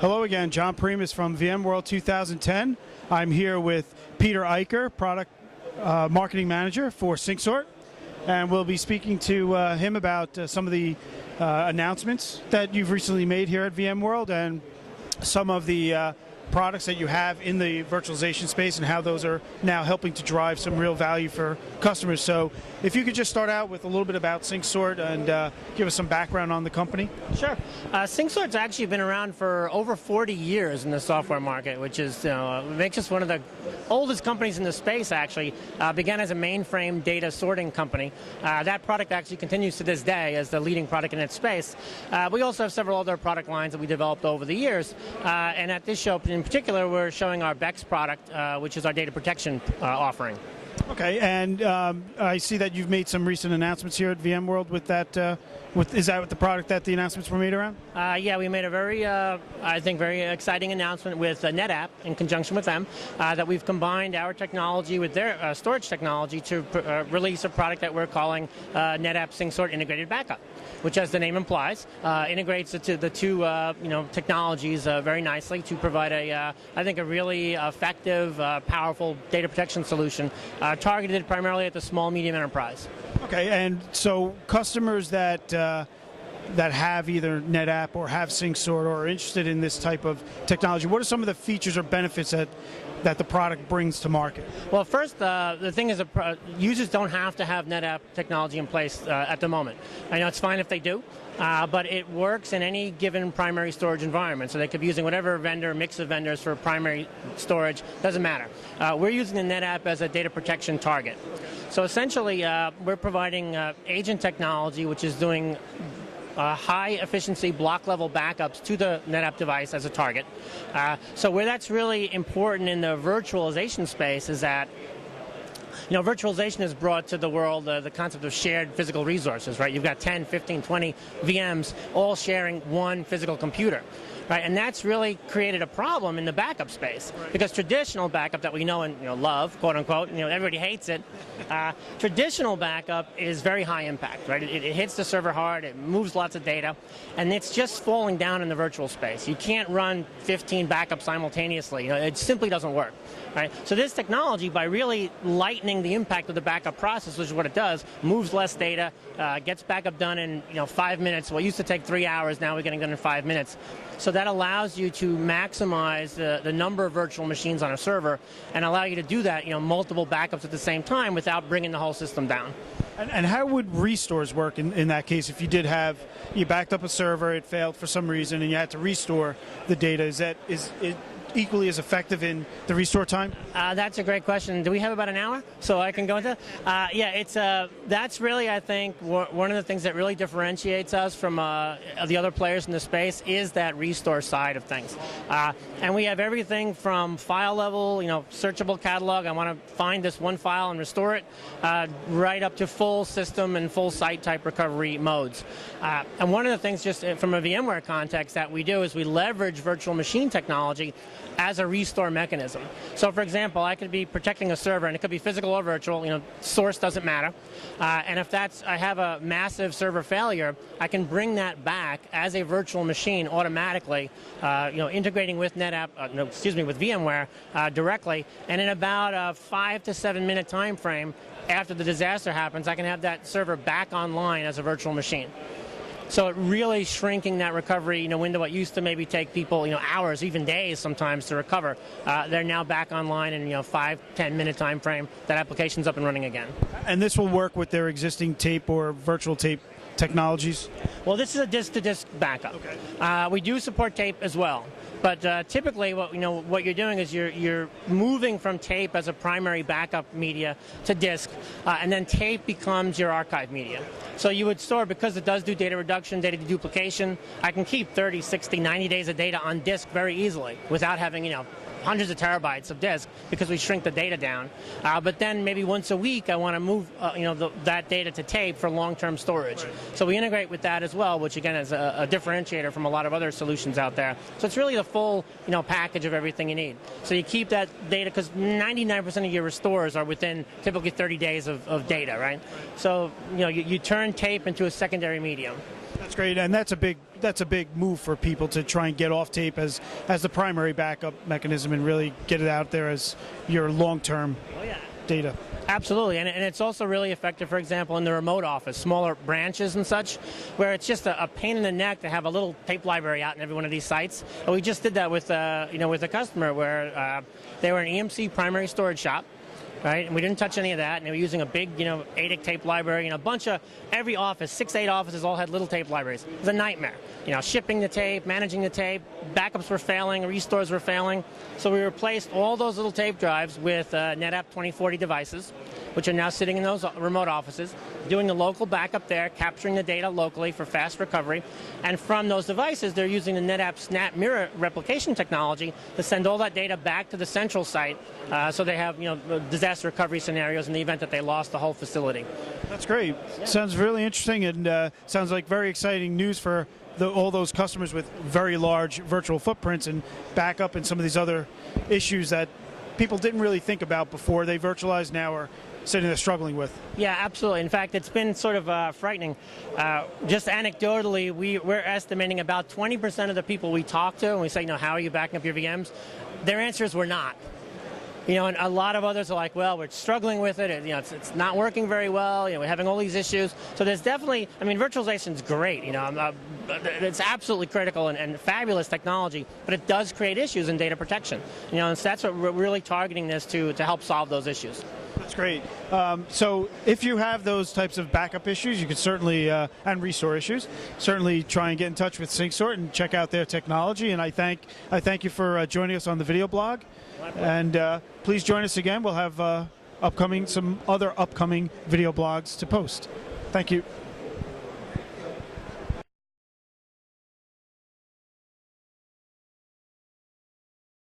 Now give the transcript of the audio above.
Hello again, John Primus from VMworld 2010. I'm here with Peter Eicher, Product Marketing Manager for SyncSort, and we'll be speaking to him about some of the announcements that you've recently made here at VMworld and some of the products that you have in the virtualization space and how those are now helping to drive some real value for customers. So if you could just start out with a little bit about SyncSort and give us some background on the company. Sure. SyncSort's actually been around for over 40 years in the software market, which is makes us one of the oldest companies in the space, actually. Began as a mainframe data sorting company. That product actually continues to this day as the leading product in its space. We also have several other product lines that we developed over the years. And at this show in particular, we're showing our BEX product, which is our data protection offering. Okay, and I see that you've made some recent announcements here at VMworld with that. Is that the product that the announcements were made around? Yeah, we made a very, I think, very exciting announcement with NetApp in conjunction with them that we've combined our technology with their storage technology to release a product that we're calling NetApp SyncSort Integrated Backup, which, as the name implies, integrates the two technologies very nicely to provide I think, a really effective, powerful data protection solution targeted primarily at the small, medium enterprise. Okay, and so customers that have either NetApp or have SyncSort or are interested in this type of technology, what are some of the features or benefits that the product brings to market? Well, first, the thing is users don't have to have NetApp technology in place at the moment. I know it's fine if they do, but it works in any given primary storage environment. So they could be using whatever vendor, mix of vendors for primary storage, doesn't matter. We're using the NetApp as a data protection target. So essentially, we're providing agent technology, which is doing high-efficiency block-level backups to the NetApp device as a target. So where that's really important in the virtualization space is that virtualization has brought to the world the concept of shared physical resources, right? You've got 10, 15, 20 VMs all sharing one physical computer. Right, and that's really created a problem in the backup space, because traditional backup that we know and love, quote unquote, everybody hates it. Traditional backup is very high impact, right? It hits the server hard, it moves lots of data, and it's just falling down in the virtual space. You can't run 15 backups simultaneously. It simply doesn't work. Right? So this technology, by really lightening the impact of the backup process, which is what it does, moves less data, gets backup done in 5 minutes. What used to take 3 hours, now we're getting done in 5 minutes. So that allows you to maximize the number of virtual machines on a server and allow you to do that, multiple backups at the same time without bringing the whole system down. And how would restores work in that case if you did have, you backed up a server, it failed for some reason, and you had to restore the data? Is it equally as effective in the restore time? That's a great question. Do we have about an hour so I can go into yeah, that's really, I think, one of the things that really differentiates us from the other players in the space is that restore side of things. And we have everything from file level, searchable catalog, I want to find this one file and restore it, right up to full system and full site type recovery modes. And one of the things, just from a VMware context, that we do is we leverage virtual machine technology as a restore mechanism. So, for example, I could be protecting a server, and it could be physical or virtual. Source doesn't matter. And if I have a massive server failure, I can bring that back as a virtual machine automatically, integrating with with VMware directly. And in about a 5 to 7 minute time frame after the disaster happens, I can have that server back online as a virtual machine. So it really shrinking that recovery window. What used to maybe take people hours, even days sometimes to recover, they're now back online in 5-10 minute time frame. That application's up and running again. And this will work with their existing tape or virtual tape technologies? Well, this is a disk-to-disk backup. Okay. We do support tape as well. But typically, what you're doing is you're moving from tape as a primary backup media to disk, and then tape becomes your archive media. So you would store, because it does do data reduction, data deduplication, I can keep 30, 60, 90 days of data on disk very easily without having, hundreds of terabytes of disk, because we shrink the data down. But then maybe once a week, I want to move that data to tape for long-term storage. Right. So we integrate with that as well, which again is a differentiator from a lot of other solutions out there. So it's really the full package of everything you need. So you keep that data, because 99% of your restores are within typically 30 days of data, right? So you turn tape into a secondary medium. That's great, and that's a big move for people to try and get off tape as the primary backup mechanism and really get it out there as your long-term data. Absolutely, and it's also really effective, for example, in the remote office, smaller branches and such, where it's just a pain in the neck to have a little tape library out in every one of these sites. And we just did that with with a customer where they were an EMC primary storage shop. Right, and we didn't touch any of that, and they were using a big, 8 tape library, and a bunch of, every office, 6, 8 offices all had little tape libraries. It was a nightmare. Shipping the tape, managing the tape, backups were failing, restores were failing. So we replaced all those little tape drives with NetApp 2040 devices, which are now sitting in those remote offices, doing the local backup there, capturing the data locally for fast recovery. And from those devices, they're using the NetApp Snap Mirror replication technology to send all that data back to the central site, so they have disaster recovery scenarios in the event that they lost the whole facility. That's great. Yeah. Sounds really interesting, and sounds like very exciting news for all those customers with very large virtual footprints and backup and some of these other issues that people didn't really think about before they virtualized, now are sitting there struggling with. Yeah, absolutely. In fact, it's been sort of frightening. Just anecdotally, we're estimating about 20% of the people we talk to, and we say, how are you backing up your VMs? Their answers were not. And a lot of others are like, well, we're struggling with it. It's not working very well. We're having all these issues. So there's definitely, virtualization's great. It's absolutely critical and fabulous technology, but it does create issues in data protection. And so that's what we're really targeting this to help solve those issues. That's great. So if you have those types of backup issues, you can certainly, and restore issues, certainly try and get in touch with SyncSort and check out their technology. And I thank you for joining us on the video blog. And please join us again. We'll have some other upcoming video blogs to post. Thank you.